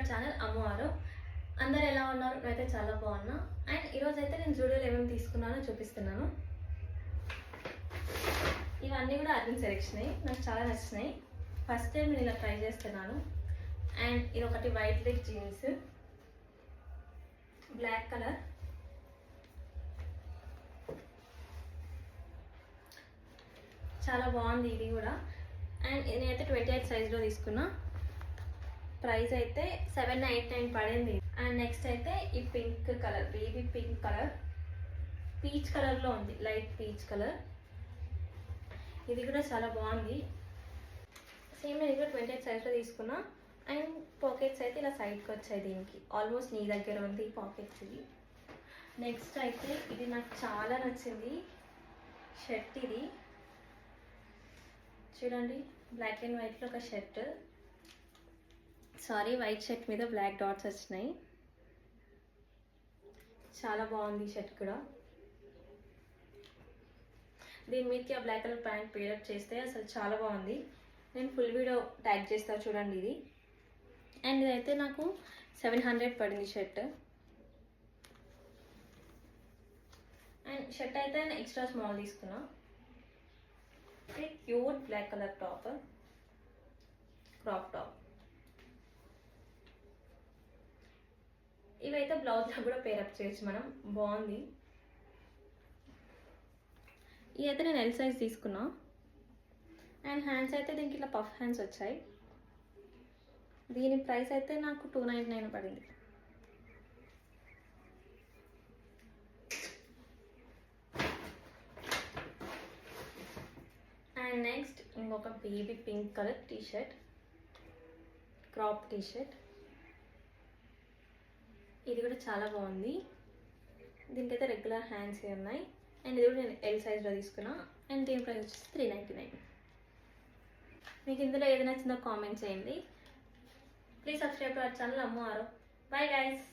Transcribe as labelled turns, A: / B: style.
A: Hour channel అమ్మవారు. అందరు ఎలా ఉన్నారు? నేనైతే చాలా బాగున్నా. అండ్ ఈరోజు అయితే నేను జూడియోలో ఏమేమి తీసుకున్నానో చూపిస్తున్నాను. ఇవన్నీ కూడా అర్బన్ సెలెక్షనే, నాకు చాలా నచ్చినాయి. ఫస్ట్ టైం నేను ఇలా ట్రై చేస్తున్నాను. అండ్ ఇది ఒకటి wide leg jeans, black colour, చాలా బాగుంది ఇది కూడా. అండ్ నేనైతే 28 సైజ్లో తీసుకున్నా. ప్రైస్ అయితే 799 పడింది. అండ్ నెక్స్ట్ అయితే ఈ pink colour, baby pink colour, peach కలర్లో ఉంది, లైట్ పీచ్ కలర్. ఇది కూడా చాలా బాగుంది. సేమ్ నేను కూడా 28 సైజ్లో తీసుకున్నా. అండ్ పాకెట్స్ అయితే ఇలా సైడ్కి వచ్చాయి. దీనికి ఆల్మోస్ట్ నీ దగ్గర ఉంది పాకెట్స్. ఇది నెక్స్ట్ అయితే ఇది నాకు చాలా నచ్చింది షర్ట్. ఇది చూడండి, బ్లాక్ అండ్ వైట్లో ఒక షర్ట్, సారీ వైట్ షర్ట్ మీద బ్లాక్ డాట్స్ వచ్చినాయి. చాలా బాగుంది షర్ట్ కూడా. దీని మీదకి ఆ బ్లాక్ కలర్ ప్యాంట్ పేరప్ చేస్తే అసలు చాలా బాగుంది. నేను ఫుల్ వీడియో ట్యాగ్ చేస్తా చూడండి ఇది. అండ్ ఇదైతే నాకు 700 పడింది షర్ట్. అండ్ షర్ట్ అయితే నేను ఎక్స్ట్రా స్మాల్ తీసుకున్నా. Cute black colour top, crop top. ఇవైతే బ్లౌజ్లో కూడా పేరప్ చేయొచ్చు మనం, బాగుంది. ఇదైతే నేను ఎల్ సైజ్ తీసుకున్నా. అండ్ హ్యాండ్స్ అయితే దీనికి ఇట్లా పఫ్ హ్యాండ్స్ వచ్చాయి. దీని ప్రైస్ అయితే నాకు 299 పడింది. అండ్ నెక్స్ట్ ఇంకొక baby pink colour T-shirt, crop T-shirt. ఇది కూడా చాలా బాగుంది. దీనికైతే రెగ్యులర్ హ్యాండ్స్ ఉన్నాయి. అండ్ ఇది కూడా నేను ఎల్ సైజ్లో తీసుకున్నా. అండ్ దీని ప్రైస్ వచ్చేసి 399. మీకు ఇందులో ఏది నచ్చిందో కామెంట్ చేయండి. Please subscribe to our channel అమ్మవారు. Bye guys.